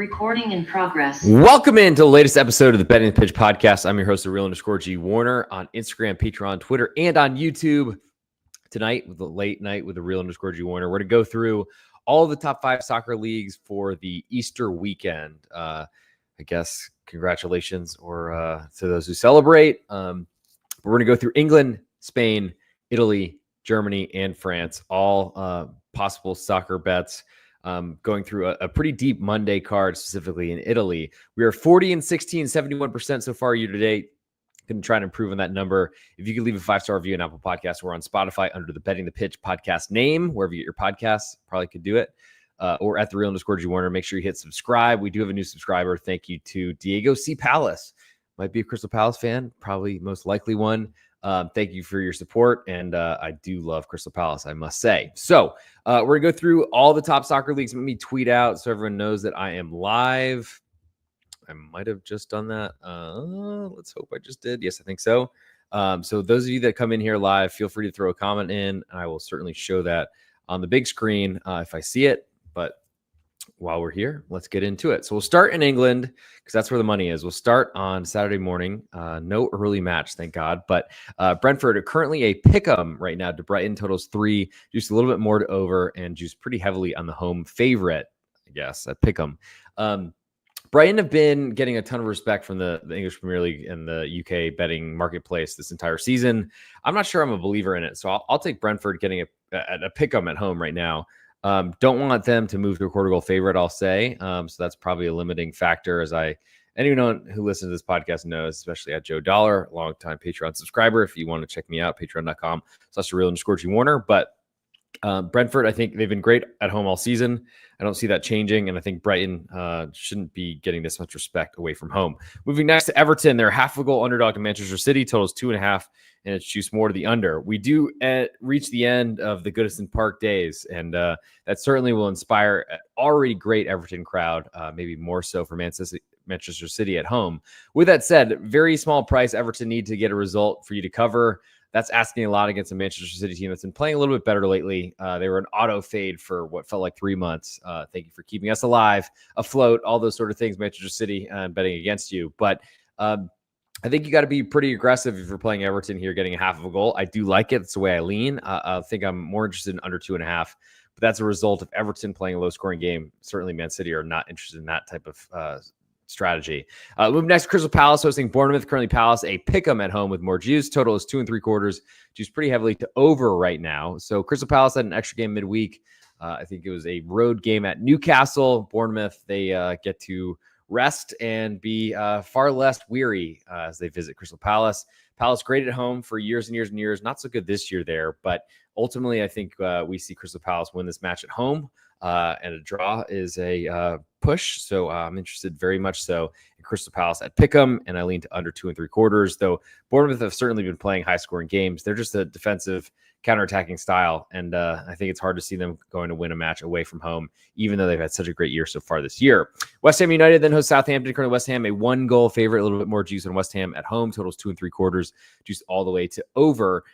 Recording in progress. Welcome into the latest episode of the Betting the Pitch podcast. I'm your host, the real_G Warner, on Instagram, Patreon, Twitter, and on YouTube. Tonight, with the late night with the real_G Warner, we're going to go through all of the top 5 soccer leagues for the Easter weekend. I guess congratulations or to those who celebrate. We're going to go through England, Spain, Italy, Germany, and France, all possible soccer bets. Going through a pretty deep Monday card, specifically in Italy. We are 40 and 16, 71% so far year to date. Going to try and improve on that number. If you could leave a 5-star review on Apple Podcasts, we're on Spotify under the Betting the Pitch podcast name, wherever you get your podcasts, probably could do it. Or at the real_G Warner. Make sure you hit subscribe. We do have a new subscriber. Thank you to Diego C. Palace. Might be a Crystal Palace fan, probably most likely one. Thank you for your support, and I do love Crystal Palace, I must say. So we're going to go through all the top soccer leagues. Let me tweet out so everyone knows that I am live. I might have just done that. Let's hope I just did. Yes, I think so. So those of you that come in here live, feel free to throw a comment in. I will certainly show that on the big screen if I see it. But while we're here, let's get into it. So we'll start in England because that's where the money is. We'll start on Saturday morning. No early match, thank God. But Brentford are currently a pick'em right now to Brighton. Totals 3, juiced a little bit more to over, and juiced pretty heavily on the home favorite, I guess, at pick'em. Brighton have been getting a ton of respect from the English Premier League and the UK betting marketplace this entire season. I'm not sure I'm a believer in it, so I'll take Brentford getting a pick'em at home right now. Don't want them to move to a quarter goal favorite, I'll say. So that's probably a limiting factor, as anyone who listens to this podcast knows, especially at Joe Dollar, longtime Patreon subscriber. If you want to check me out, patreon.com/real_G Warner. But Brentford, I think they've been great at home all season. I don't see that changing, and I think Brighton shouldn't be getting this much respect away from home. Moving next to Everton, they're half a goal underdog to Manchester City, totals 2.5, and it's juiced more to the under. We do reach the end of the Goodison Park days, and that certainly will inspire an already great Everton crowd, maybe more so for Manchester City at home. With that said, very small price. Everton need to get a result for you to cover. That's asking a lot against a Manchester City team that's been playing a little bit better lately. They were an auto fade for what felt like 3 months. Thank you for keeping us alive, afloat, all those sort of things, Manchester City, betting against you. But I think you got to be pretty aggressive if you're playing Everton here, getting a half of a goal. I do like it. It's the way I lean. I think I'm more interested in under 2.5. But that's a result of Everton playing a low-scoring game. Certainly Man City are not interested in that type of strategy. Move next, Crystal Palace hosting Bournemouth. Currently Palace a pick'em at home with more juice. Total is 2 3/4. Juice pretty heavily to over right now. So Crystal Palace had an extra game midweek. I think it was a road game at Newcastle. Bournemouth, they get to rest and be far less weary as they visit Crystal Palace. Palace great at home for years and years and years. Not so good this year there, but ultimately I think we see Crystal Palace win this match at home. And a draw is a push. So I'm interested very much so in Crystal Palace at pick'em, and I lean to under 2 3/4. Though Bournemouth have certainly been playing high-scoring games. They're just a defensive, counterattacking style, and I think it's hard to see them going to win a match away from home, even though they've had such a great year so far this year. West Ham United then host Southampton. Currently West Ham a 1-goal favorite, a little bit more juice on West Ham at home. Totals 2 3/4, juice all the way to over.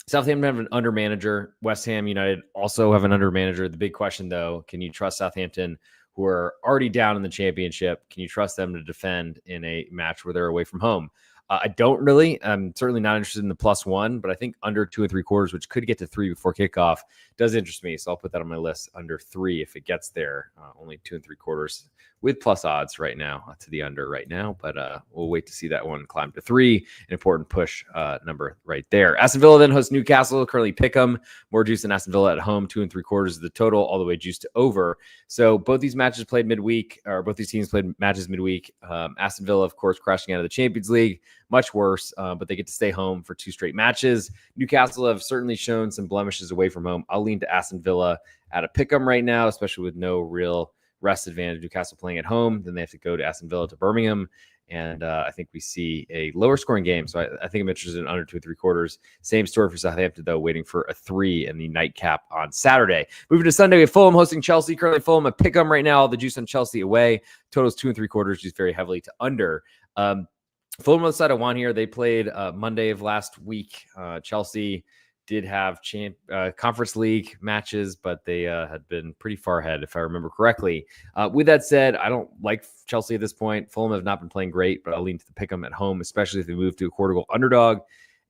Southampton have an under manager. West Ham United also have an under manager. The big question, though, can you trust Southampton, who are already down in the championship? Can you trust them to defend in a match where they're away from home? I don't really. I'm certainly not interested in the +1, but I think under 2 3/4, which could get to 3 before kickoff, does interest me. So I'll put that on my list, under 3 if it gets there. Only 2 3/4 with plus odds right now to the under right now, but we'll wait to see that one climb to 3. An important push number right there. Aston Villa then hosts Newcastle. Currently pick'em, more juice than Aston Villa at home. 2 3/4 is the total, all the way juiced to over. So both these matches played midweek, or both these teams played matches midweek. Aston Villa, of course, crashing out of the Champions League. Much worse, but they get to stay home for 2 straight matches. Newcastle have certainly shown some blemishes away from home. I'll lean to Aston Villa at a pick'em right now, especially with no real rest advantage. Newcastle playing at home, then they have to go to Aston Villa to Birmingham, and I think we see a lower scoring game. So I think I'm interested in under 2 3/4. Same story for Southampton, though, waiting for a 3 in the nightcap on Saturday. Moving to Sunday, we have Fulham hosting Chelsea. Currently Fulham a pick'em right now. The juice on Chelsea away. Totals 2 3/4, juice very heavily to under. Fulham on the side of one here. They played Monday of last week. Chelsea did have Conference League matches, but they had been pretty far ahead, if I remember correctly. With that said, I don't like Chelsea at this point. Fulham have not been playing great, but I'll lean to the pick 'em at home, especially if they move to a quarter goal underdog.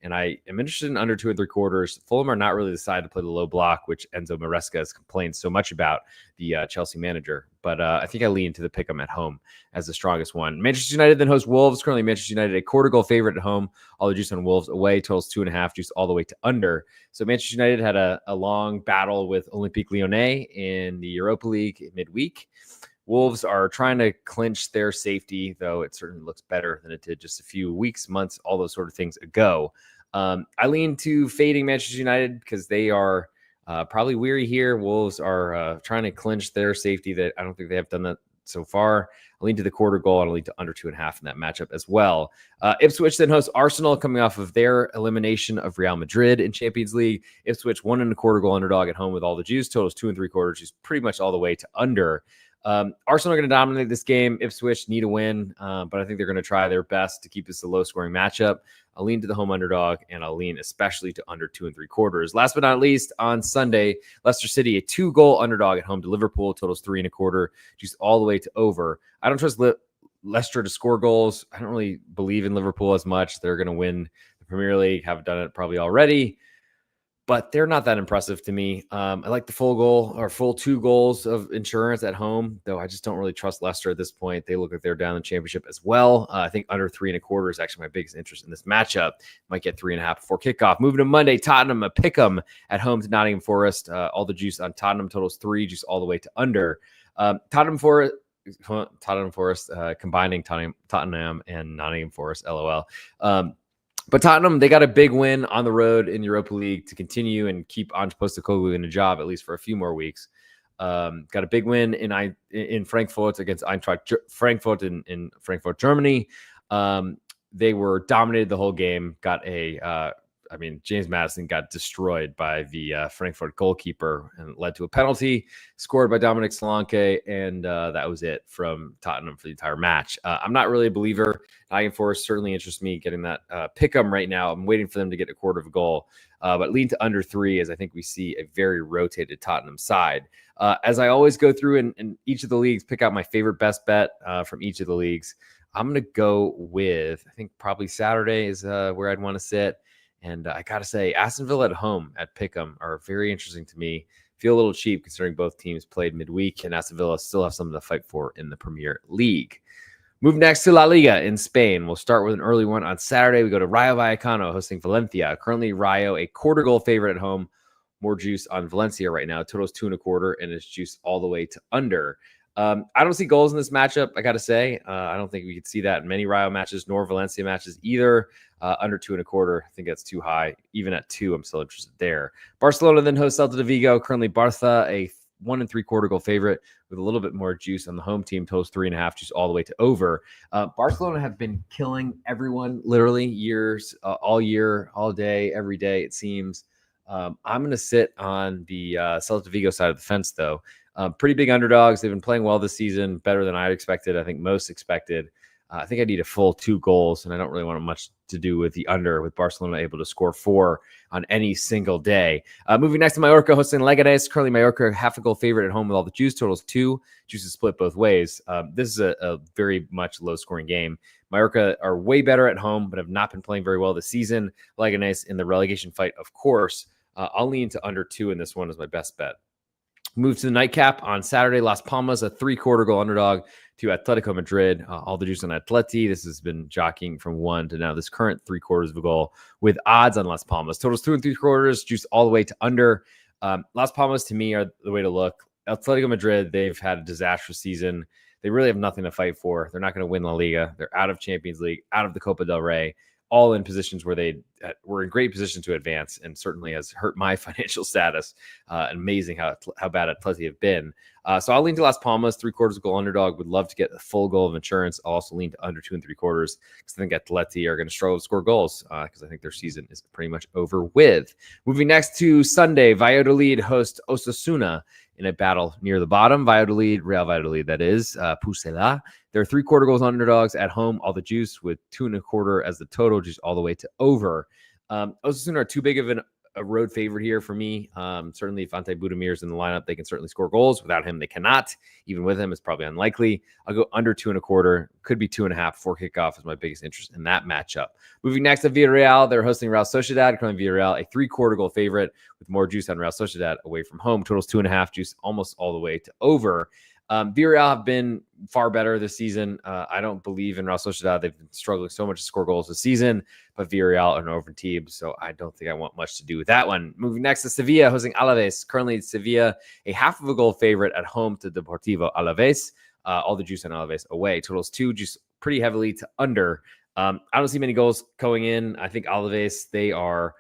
And I am interested in under 2 3/4. Fulham are not really the side to play the low block, which Enzo Maresca has complained so much about, the Chelsea manager. But I think I lean to the pick 'em at home as the strongest one. Manchester United then hosts Wolves. Currently, Manchester United a quarter goal favorite at home. All the juice on Wolves away, totals 2.5, juice all the way to under. So Manchester United had a long battle with Olympique Lyonnais in the Europa League midweek. Wolves are trying to clinch their safety, though it certainly looks better than it did just a few weeks, months, all those sort of things ago. I lean to fading Manchester United because they are probably weary here. Wolves are trying to clinch their safety. That I don't think they have done that so far. I lean to the quarter goal and I lean to under 2.5 in that matchup as well. Ipswich then hosts Arsenal coming off of their elimination of Real Madrid in Champions League. Ipswich 1.25 goal underdog at home with all the juice. Totals 2 3/4, is pretty much all the way to under. Arsenal are going to dominate this game. Ipswich need a win, but I think they're going to try their best to keep this a low-scoring matchup. I'll lean to the home underdog, and I'll lean especially to under 2 3/4. Last but not least, on Sunday, Leicester City, a 2-goal underdog at home to Liverpool, totals 3.25, just all the way to over. I don't trust Leicester to score goals. I don't really believe in Liverpool as much. They're going to win the Premier League, have done it probably already, but they're not that impressive to me. I like the full goal or full 2 goals of insurance at home, though I just don't really trust Leicester at this point. They look like they're down in the championship as well. I think under 3.25 is actually my biggest interest in this matchup. Might get 3.5 before kickoff. Moving to Monday, Tottenham, a pick 'em at home to Nottingham Forest. All the juice on Tottenham, totals 3, juice all the way to under. Tottenham Forest, combining Tottenham and Nottingham Forest, LOL. But Tottenham, they got a big win on the road in Europa League to continue and keep Ange Postecoglou in a job at least for a few more weeks. Got a big win in Frankfurt against Eintracht Frankfurt in Frankfurt, Germany. They were dominated the whole game. James Maddison got destroyed by the Frankfurt goalkeeper and led to a penalty scored by Dominic Solanke, and that was it from Tottenham for the entire match. I'm not really a believer. Nottingham Forest certainly interests me getting that pick 'em right now. I'm waiting for them to get a quarter of a goal, but lean to under 3 as I think we see a very rotated Tottenham side. As I always go through in each of the leagues, pick out my favorite best bet from each of the leagues. I'm going to go with, I think probably Saturday is where I'd want to sit. And I got to say, Aston Villa at home at Pick'em are very interesting to me. Feel a little cheap considering both teams played midweek, and Aston Villa still have something to fight for in the Premier League. Move next to La Liga in Spain. We'll start with an early one on Saturday. We go to Rayo Vallecano hosting Valencia. Currently, Rayo a quarter goal favorite at home. More juice on Valencia right now. Totals 2.25, and it's juice all the way to under. I don't see goals in this matchup, I got to say. I don't think we could see that in many Rayo matches, nor Valencia matches either. Under 2.25, I think that's too high. Even at 2, I'm still interested there. Barcelona then hosts Celta de Vigo. Currently, Barca, a 1 3/4 goal favorite with a little bit more juice on the home team. Totals 3.5, juice all the way to over. Barcelona have been killing everyone literally all year, all day, every day, it seems. I'm going to sit on the Celta de Vigo side of the fence, though. Pretty big underdogs. They've been playing well this season, better than I expected. I think most expected. I think I need a full 2 goals, and I don't really want much to do with the under, with Barcelona able to score 4 on any single day. Moving next to Mallorca, hosting Leganés. Currently, Mallorca, half a goal favorite at home with all the juice. Totals 2. Juice is split both ways. This is a very much low-scoring game. Mallorca are way better at home, but have not been playing very well this season. Leganés in the relegation fight, of course. I'll lean to under 2 in this one as my best bet. Move to the nightcap on Saturday. Las Palmas, a 3/4 goal underdog to Atletico Madrid. All the juice on Atleti. This has been jockeying from 1 to now this current 3/4 of a goal with odds on Las Palmas. Totals 2 3/4, juice all the way to under. Las Palmas, to me, are the way to look. Atletico Madrid, they've had a disastrous season. They really have nothing to fight for. They're not going to win La Liga. They're out of Champions League, out of the Copa del Rey, all in positions where they were in great position to advance, and certainly has hurt my financial status. Amazing how bad Atleti have been. So I'll lean to Las Palmas, 3/4 goal underdog. Would love to get a full goal of insurance. I'll also lean to under 2 3/4 because I think Atleti are going to struggle to score goals because I think their season is pretty much over with. Moving next to Sunday, Valladolid host Osasuna in a battle near the bottom. Real Valladolid, that is, Pucela. They're 3/4 goals underdogs at home. All the juice with 2.25 as the total, just all the way to over. Osasuna are too big of a road favorite here for me. Certainly, if Ante Budamir's in the lineup, they can certainly score goals. Without him, they cannot. Even with him, it's probably unlikely. I'll go under 2.25. Could be 2.5 before kickoff is my biggest interest in that matchup. Moving next to Villarreal, they're hosting Real Sociedad. Currently, Villarreal, a 3/4 goal favorite with more juice on Real Sociedad away from home. Totals 2.5, juice almost all the way to over. Villarreal have been far better this season. I don't believe in Real Sociedad. They've been struggling so much to score goals this season, but Villarreal are an over team, so I don't think I want much to do with that one. Moving next to Sevilla, hosting Alaves. Currently, Sevilla, a 0.5 goal favorite at home to Deportivo Alaves. All the juice on Alaves away. Totals 2, juice pretty heavily to under. I don't see many goals going in. I think Alaves, they are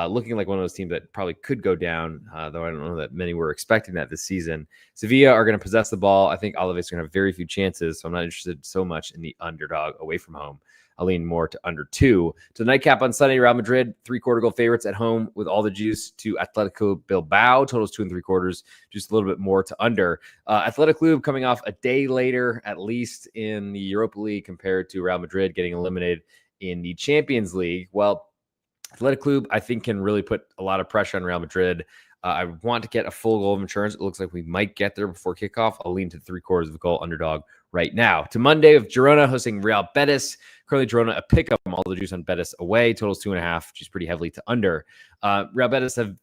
looking like one of those teams that probably could go down, though I don't know that many were expecting that this season. Sevilla are going to possess the ball. I think Alaves are going to have very few chances, so I'm not interested so much in the underdog away from home. I'll lean more to under 2. To the nightcap on Sunday, Real Madrid, 3/4 goal favorites at home with all the juice to Atletico Bilbao. Totals 2.75, just a little bit more to under. Athletic Club coming off a day later, at least in the Europa League, compared to Real Madrid getting eliminated in the Champions League. Well, Athletic Club, I think, can really put a lot of pressure on Real Madrid. I want to get a full goal of insurance. It looks like we might get there before kickoff. I'll lean to 3/4 of a goal underdog right now. To Monday with Girona hosting Real Betis. Currently, Girona a pickup. All the juice on Betis away. Totals 2.5, which is pretty heavily to under. Real Betis have,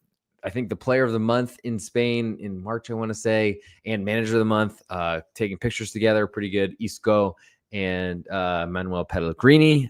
I think, the player of the month in Spain in March, I want to say, and manager of the month, taking pictures together. Pretty good. Isco and Manuel Pellegrini.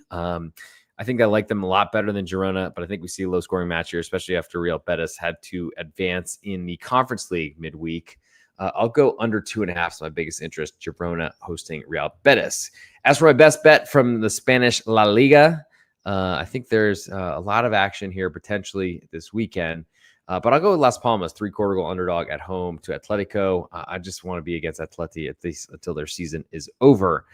I think I like them a lot better than Girona, but I think we see a low-scoring match here, especially after Real Betis had to advance in the Conference League midweek. I'll go under 2.5, so my biggest interest, Girona hosting Real Betis. As for my best bet from the Spanish La Liga, I think there's a lot of action here potentially this weekend. But I'll go with Las Palmas, 3/4 goal underdog at home to Atletico. I just want to be against Atleti at least until their season is over.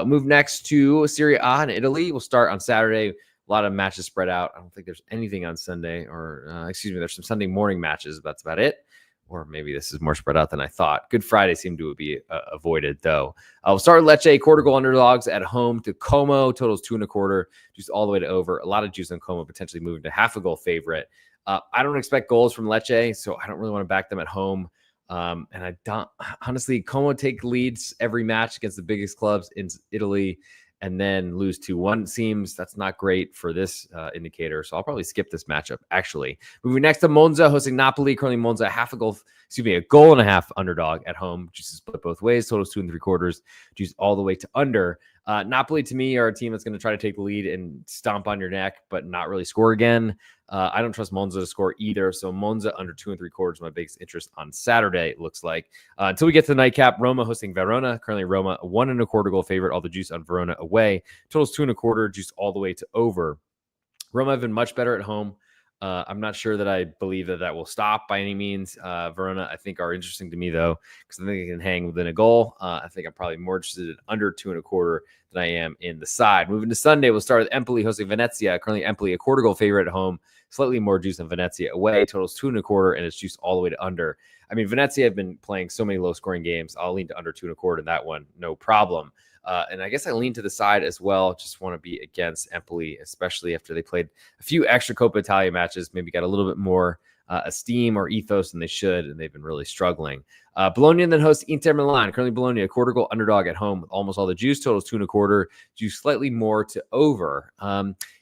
Move next to Serie A in Italy. We'll start on Saturday. A lot of matches spread out. I don't think there's anything on Sunday, or there's some Sunday morning matches. That's about it. Or maybe this is more spread out than I thought. Good Friday seemed to be avoided, though. We'll start with Lecce, 1/4 goal underdogs at home to Como. Totals 2.25, juice all the way to over. A lot of juice on Como, potentially moving to 0.5 goal favorite. I don't expect goals from Lecce, so I don't really want to back them at home. And I don't, honestly, Como take leads every match against the biggest clubs in Italy and then lose 2-1. Seems that's not great for this indicator. So I'll probably skip this matchup, actually. Moving next to Monza, hosting Napoli. Currently, Monza, a goal and a half underdog at home. Juice is split both ways. Totals 2.75. Juice all the way to under. Napoli, to me, are a team that's going to try to take the lead and stomp on your neck, but not really score again. I don't trust Monza to score either. So Monza under 2.75 is my biggest interest on Saturday, it looks like. Until we get to the nightcap, Roma hosting Verona. Currently, Roma, a 1.25 goal favorite. All the juice on Verona away. Totals 2.25, juice all the way to over. Roma have been much better at home. I'm not sure that I believe that will stop by any means. Verona, I think, are interesting to me, though, because I think they can hang within a goal. I think I'm probably more interested in under 2.25 than I am in the side. Moving to Sunday, we'll start with Empoli hosting Venezia. Currently, Empoli, a 1/4 goal favorite at home. Slightly more juice than Venezia away. Totals 2.25, and it's juiced all the way to under. I mean, Venezia have been playing so many low-scoring games. I'll lean to under 2.25 in that one, no problem. And I guess I lean to the side as well. Just want to be against Empoli, especially after they played a few extra Coppa Italia matches, maybe got a little bit more esteem or ethos than they should, and they've been really struggling. Bologna then hosts Inter Milan. Currently, Bologna, a 1/4 goal underdog at home with almost all the juice. Totals 2.25, juice slightly more to over.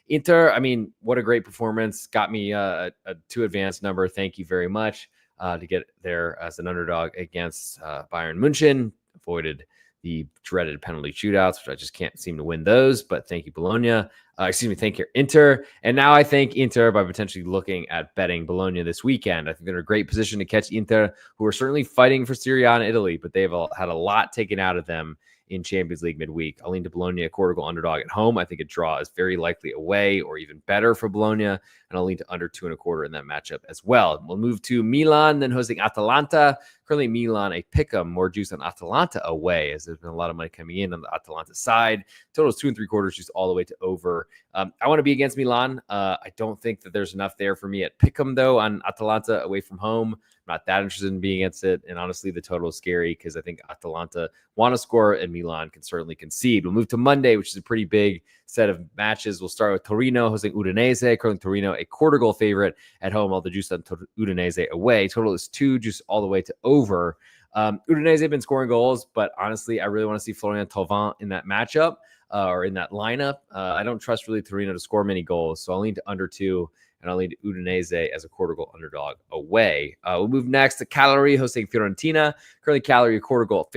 Inter, I mean, what a great performance. Got me a 2 advanced number. Thank you very much to get there as an underdog against Bayern München. Avoided the dreaded penalty shootouts, which I just can't seem to win those. But thank you, Bologna. Thank you, Inter. And now I thank Inter by potentially looking at betting Bologna this weekend. I think they're in a great position to catch Inter, who are certainly fighting for Serie A in Italy, but they've had a lot taken out of them in Champions League midweek. I'll lean to Bologna, a 1/4 goal underdog at home. I think a draw is very likely away or even better for Bologna, and I'll lean to under 2.25 in that matchup as well. We'll move to Milan, then hosting Atalanta. Currently, Milan, a pick'em, more juice on Atalanta away, as there's been a lot of money coming in on the Atalanta side. Totals 2.75, juice all the way to over. I want to be against Milan. I don't think that there's enough there for me at pick'em, though, on Atalanta away from home. I'm not that interested in being against it. And honestly, the total is scary because I think Atalanta want to score and Milan can certainly concede. We'll move to Monday, which is a pretty big set of matches. We'll start with Torino hosting Udinese. Currently Torino a quarter goal favorite at home. All the juice on Udinese away. Total is 2, juice all the way to over. Udinese have been scoring goals, but honestly, I really want to see Florian Thauvin in that matchup or in that lineup. I don't trust really Torino to score many goals, so I'll lean to under 2, and I'll lean to Udinese as a quarter goal underdog away. We'll move next to Cagliari hosting Fiorentina. Currently, Cagliari a quarter goal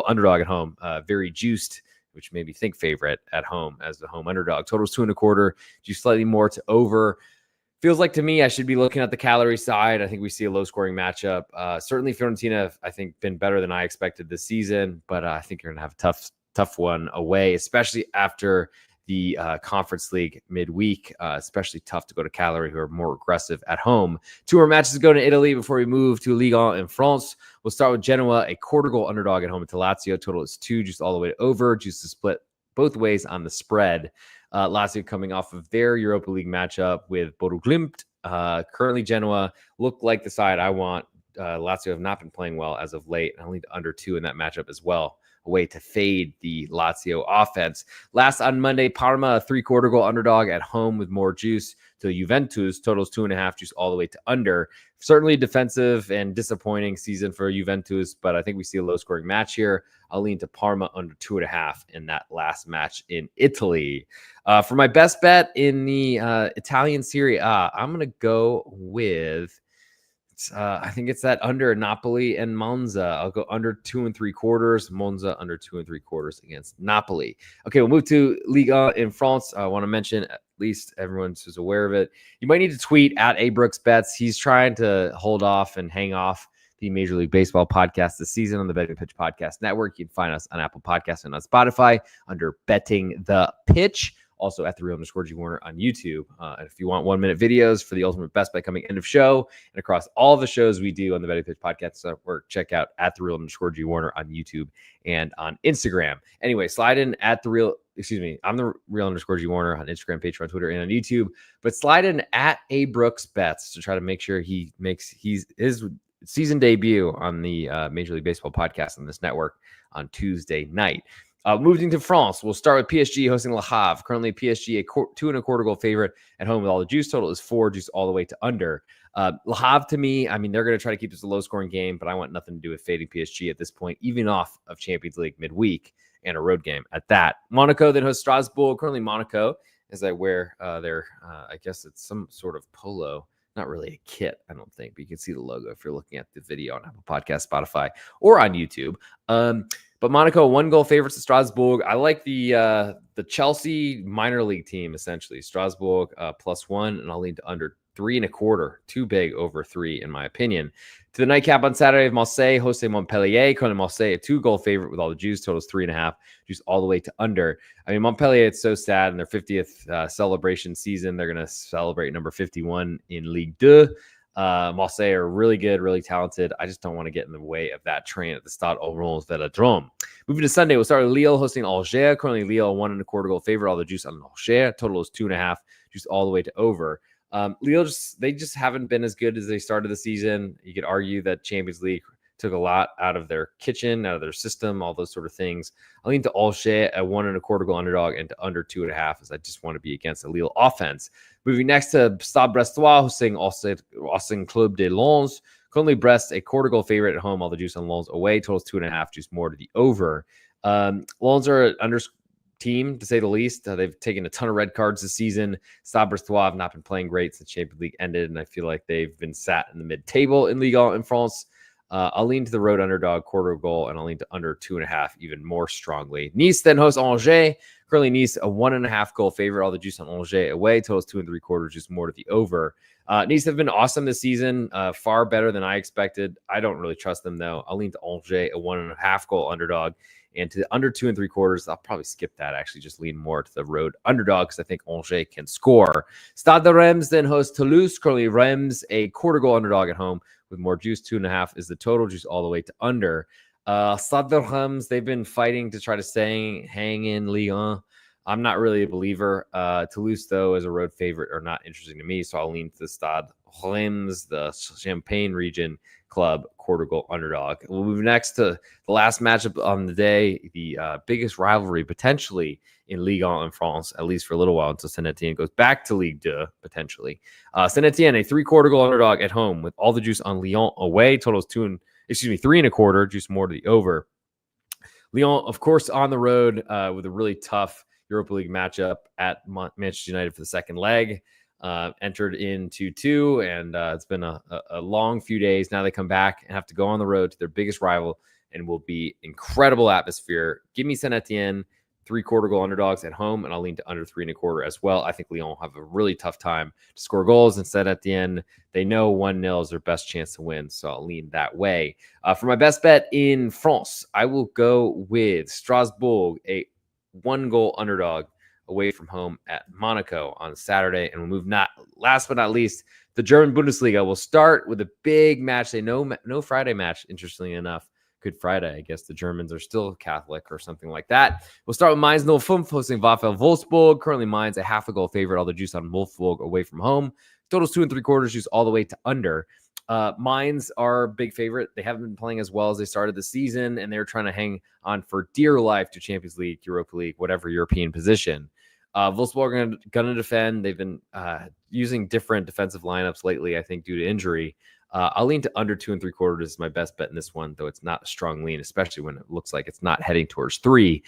underdog at home. Very juiced, which made me think favorite at home as the home underdog. Total's 2.25, juice slightly more to over. Feels like to me I should be looking at the Cagliari side. I think we see a low-scoring matchup. Certainly Fiorentina have, I think, been better than I expected this season, but I think you're going to have a tough one away, especially after the Conference League midweek. Especially tough to go to Cagliari, who are more aggressive at home. 2 more matches to go to Italy before we move to Liga in France. We'll start with Genoa, a quarter goal underdog at home to Lazio. Total is 2, juice all the way to over. Juice to split both ways on the spread. Lazio coming off of their Europa League matchup with Bodo Glimt. Currently, Genoa look like the side I want. Lazio have not been playing well as of late. I lean to under 2 in that matchup as well. A way to fade the Lazio offense. Last on Monday, Parma, a 3-quarter goal underdog at home with more juice to Juventus. Totals 2.5, juice all the way to under. Certainly defensive and disappointing season for Juventus, but I think we see a low-scoring match here. I'll lean to Parma under 2.5 in that last match in Italy. For my best bet in the Italian Serie A, I'm going to go with, I think it's that under Napoli and Monza. I'll go under 2 3/4. Monza under 2 3/4 against Napoli. Okay, we'll move to Liga in France. I want to mention, at least everyone's who's aware of it, you might need to tweet at ABrooksBets. He's trying to hold off and hang off the Major League Baseball podcast this season on the Betting Pitch Podcast Network. You can find us on Apple Podcasts and on Spotify under Betting the Pitch. Also at @the_Real_G Warner on YouTube. And if you want 1-minute videos for the ultimate best bet coming end of show and across all the shows we do on the Betting Pitch Podcast Network, check out @the_Real_G Warner on YouTube and on Instagram. Anyway, slide in I'm the _G Warner on Instagram, Patreon, Twitter, and on YouTube. But slide in at ABrooksBets to try to make sure he makes his season debut on the Major League Baseball podcast on this network on Tuesday night. Moving to France, we'll start with PSG hosting Le Havre. Currently, PSG a 2.25 goal favorite at home with all the juice. Total is 4, juice all the way to under. Le Havre, to me, I mean, they're going to try to keep this a low-scoring game, but I want nothing to do with fading PSG at this point, even off of Champions League midweek and a road game at that. Monaco then hosts Strasbourg. Currently, Monaco, as I wear their, I guess it's some sort of polo. Not really a kit, I don't think, but you can see the logo if you're looking at the video on Apple Podcasts, Spotify, or on YouTube. But Monaco, 1-goal favorites to Strasbourg. I like the Chelsea minor league team, essentially. Strasbourg +1, and I'll lean to under 3.25. Too big over 3, in my opinion. To the nightcap on Saturday, Marseille hosting Montpellier. Currently, Marseille, a 2-goal favorite with all the juice. Totals 3.5, juice all the way to under. I mean, Montpellier, it's so sad in their 50th celebration season. They're going to celebrate number 51 in Ligue 2. Marseille are really good, really talented. I just don't want to get in the way of that train at the Stade Orange Velodrome. Moving to Sunday, we'll start with Lille hosting Angers. Currently, Lille 1.25 goal favorite. All the juice on Angers. Total is 2.5, juice all the way to over. Lille they just haven't been as good as they started the season. You could argue that Champions League took a lot out of their kitchen, out of their system, all those sort of things. I lean to Angers at 1.25 goal underdog and to under 2.5, as I just want to be against the Lille offense. Moving next to Stade Brestois, hosting Austin Club de Lens. Currently, Brest a quarter goal favorite at home. All the juice on Lens away. Totals 2.5, juice more to the over. Lens are an under team, to say the least. They've taken a ton of red cards this season. Stade Brestois have not been playing great since Champions League ended, and I feel like they've been sat in the mid-table in Liga in France. I'll lean to the road underdog quarter goal, and I'll lean to under 2.5 even more strongly. Nice then hosts Angers. Currently, Nice a 1.5 goal favorite. All the juice on Angers away. Totals 2 3/4, just more to the over. Nice have been awesome this season, far better than I expected. I don't really trust them, though. I'll lean to Angers, a 1.5 goal underdog. And to the under 2 3/4, I'll probably skip that, actually. Just lean more to the road underdog because I think Angers can score. Stade de Reims then hosts Toulouse. Currently, Reims a quarter goal underdog at home with more juice. 2.5 is the total, juice all the way to under. Stade de Reims, they've been fighting to try to hang in Ligue 1. I'm not really a believer. Toulouse, though, as a road favorite, are not interesting to me, so I'll lean to the Stade Reims, the Champagne region club, quarter goal underdog. We'll move next to the last matchup on the day, the biggest rivalry potentially in Ligue in France, at least for a little while until Saint Etienne goes back to Ligue 2, potentially. Saint Etienne, a 3-quarter goal underdog at home with all the juice on Lyon away. Totals 3.25, juice more to the over. Lyon, of course, on the road with a really tough Europa League matchup at Manchester United for the second leg. Entered in 2-2, and it's been a long few days. Now they come back and have to go on the road to their biggest rival, and will be incredible atmosphere. Give me Saint Etienne, 3-quarter goal underdogs at home, and I'll lean to under 3.25 as well. I think Lyon will have a really tough time to score goals. Instead, at the end, they know 1-0 is their best chance to win, so I'll lean that way. For my best bet in France, I will go with Strasbourg, a 1-goal underdog away from home at Monaco on Saturday. And we'll move last but not least, the German Bundesliga. We'll start with a big match. They no Friday match, interestingly enough. Good Friday. I guess the Germans are still Catholic or something like that. We'll start with Mainz 05 hosting VfL Wolfsburg. Currently Mainz a 0.5 goal favorite. All the juice on Wolfsburg away from home. Totals 2.75, juice all the way to under. Mainz are a big favorite. They haven't been playing as well as they started the season, and they're trying to hang on for dear life to Champions League, Europa League, whatever European position. Wolfsburg are going to defend. They've been using different defensive lineups lately, I think, due to injury. I'll lean to under 2.75 is my best bet in this one, though it's not a strong lean, especially when it looks like it's not heading towards 3.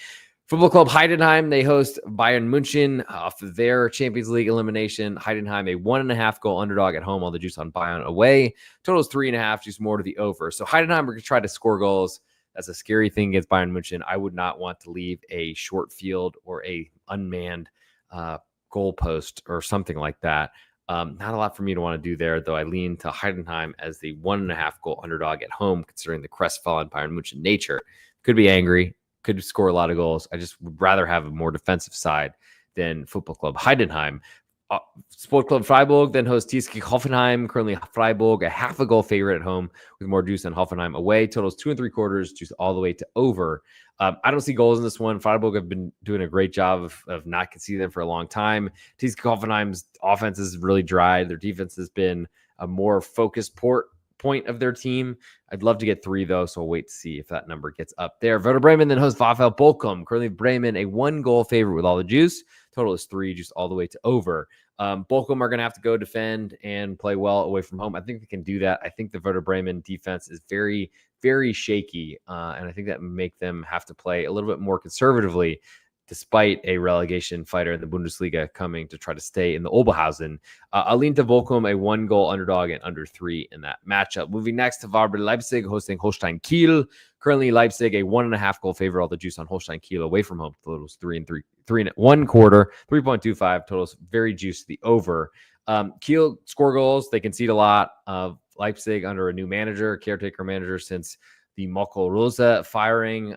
Football Club Heidenheim, they host Bayern München off of their Champions League elimination. Heidenheim, a 1.5 goal underdog at home. All the juice on Bayern away. Total is 3.5, juice more to the over. So Heidenheim are going to try to score goals. That's a scary thing against Bayern München. I would not want to leave a short field or a unmanned goalpost or something like that. Not a lot for me to want to do there, though I lean to Heidenheim as the 1.5 goal underdog at home, considering the crestfallen Bayern München nature. Could be angry, could score a lot of goals. I just would rather have a more defensive side than Football Club Heidenheim. Sport Club Freiburg then hosts TSG Hoffenheim. Currently Freiburg a 0.5 goal favorite at home with more juice than Hoffenheim away. Totals 2.75, juice all the way to over. I don't see goals in this one. Freiburg have been doing a great job of not conceding them for a long time. TSG Hoffenheim's offense is really dry. Their defense has been a more focused point of their team. I'd love to get 3, though, so I'll wait to see if that number gets up there. Werder Bremen then hosts VfL Bochum. Currently Bremen a 1-goal favorite with all the juice. Total is 3, juice all the way to over. Bochum are going to have to go defend and play well away from home. I think they can do that. I think the Werder Bremen defense is very, very shaky, and I think that would make them have to play a little bit more conservatively, despite a relegation fighter in the Bundesliga coming to try to stay in the Oberhausen. I'll lean to Bochum, a 1-goal underdog and under 3 in that matchup. Moving next to VfB Leipzig hosting Holstein Kiel. Currently Leipzig a 1.5 goal favorite. All the juice on Holstein Kiel away from home. Totals 3.25, 3.25. Totals very juicy to the over. Kiel score goals. They concede a lot. Leipzig under a new manager, caretaker manager since the Moko Rosa firing,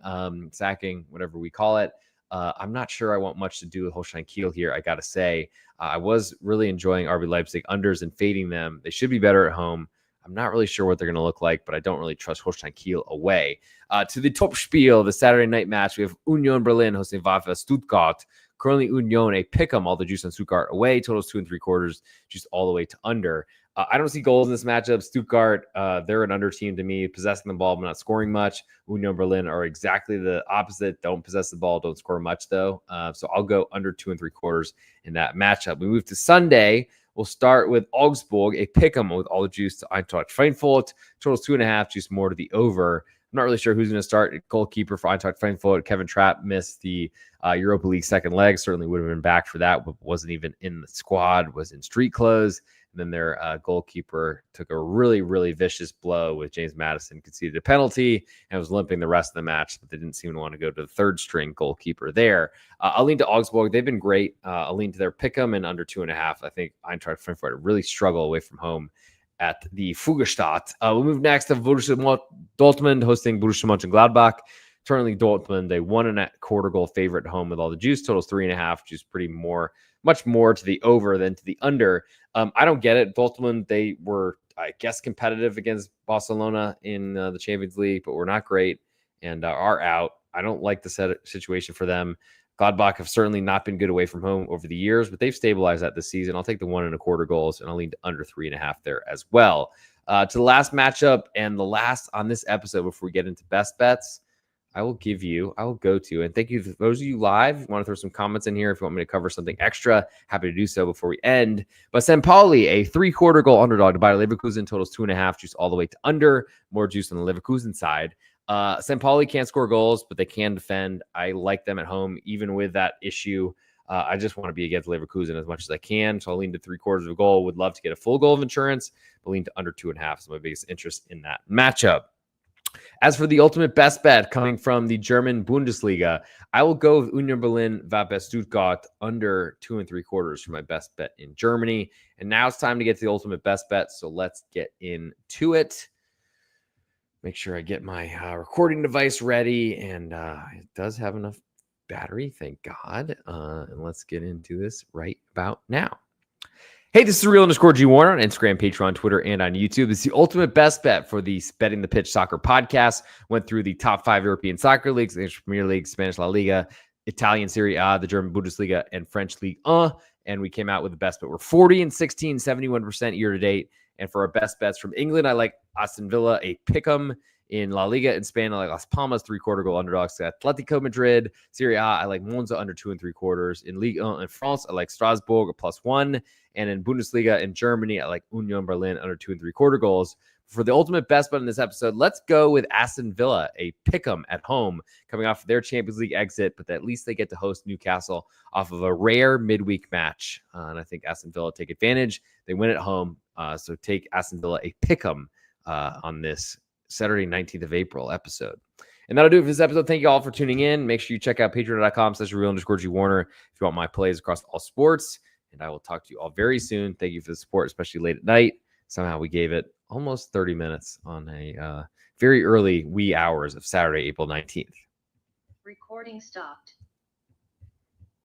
sacking, whatever we call it. I'm not sure I want much to do with Holstein Kiel here, I got to say. I was really enjoying RB Leipzig unders and fading them. They should be better at home. I'm not really sure what they're going to look like, but I don't really trust Holstein Kiel away. To the top spiel, the Saturday night match, we have Union Berlin hosting VfL Stuttgart. Currently Union a pick'em, all the juice on Stuttgart away. Totals 2.75, just all the way to under. I don't see goals in this matchup. Stuttgart, they're an under team to me, possessing the ball but not scoring much. Union Berlin are exactly the opposite. Don't possess the ball, don't score much though. So I'll go under 2.75 in that matchup. We move to Sunday. We'll start with Augsburg, a pick'em with all the juice to Eintracht Frankfurt. Totals 2.5, juice more to the over. I'm not really sure who's going to start at goalkeeper for Eintracht Frankfurt. Kevin Trapp missed the Europa League second leg. Certainly would have been back for that, but wasn't even in the squad, was in street clothes. And then their goalkeeper took a really, really vicious blow with James Madison, conceded a penalty, and was limping the rest of the match, but they didn't seem to want to go to the third-string goalkeeper there. I'll lean to Augsburg. They've been great. I'll lean to their pick'em and under 2.5. I think Eintracht Frankfurt really struggle away from home at the Fugerstadt. We'll move next to Borussia Dortmund hosting Borussia Mönchengladbach. Currently Dortmund, a 1.25 goal favorite at home with all the juice. Totals 3.5, which is much more to the over than to the under. I don't get it. Dortmund, they were, I guess, competitive against Barcelona in the Champions League, but were not great and are out. I don't like the situation for them. Gladbach have certainly not been good away from home over the years, but they've stabilized that this season. I'll take the 1.25 goals, and I'll lean to under 3.5 there as well. To the last matchup and the last on this episode before we get into best bets, I will go to, and thank you to those of you live. If you want to throw some comments in here, if you want me to cover something extra, happy to do so before we end. But St. Pauli, a 3/4 goal underdog to Bayer Leverkusen, totals 2.5, juice all the way to under, more juice on the Leverkusen side. St. Pauli can't score goals, but they can defend. I like them at home, even with that issue. I just want to be against Leverkusen as much as I can. So I'll lean to 3/4 of a goal. Would love to get a full goal of insurance, but lean to under 2.5 is my biggest interest in that matchup. As for the ultimate best bet coming from the German Bundesliga, I will go with Union Berlin Vapes Stuttgart under 2.75 for my best bet in Germany. And now it's time to get to the ultimate best bet. So let's get into it. Make sure I get my recording device ready, and it does have enough battery, thank God. And let's get into this right about now. Hey, this is Real_G Warner on Instagram, Patreon, Twitter, and on YouTube. It's the ultimate best bet for the Betting the Pitch Soccer podcast. Went through the top 5 European soccer leagues, the English Premier League, Spanish La Liga, Italian Serie A, the German Bundesliga, and French Ligue 1. And we came out with the best bet. We're 40-16, 71% year to date. And for our best bets from England, I like Aston Villa, a pick'em. In La Liga in Spain, I like Las Palmas, 3/4 goal underdogs to Atletico Madrid. Serie A, I like Monza under 2.75. In Ligue 1 in France, I like Strasbourg a +1. And in Bundesliga in Germany, I like Union Berlin under 2.75 goals. For the ultimate best bet in this episode, let's go with Aston Villa, a pick'em at home, coming off their Champions League exit, but at least they get to host Newcastle off of a rare midweek match. And I think Aston Villa take advantage. They win at home, so take Aston Villa, a pick'em on this Saturday, 19th of April episode. And that'll do it for this episode. Thank you all for tuning in. Make sure you check out patreon.com/real_G Warner if you want my plays across all sports. And I will talk to you all very soon. Thank you for the support, especially late at night. Somehow we gave it almost 30 minutes on a very early wee hours of Saturday, April 19th. Recording stopped.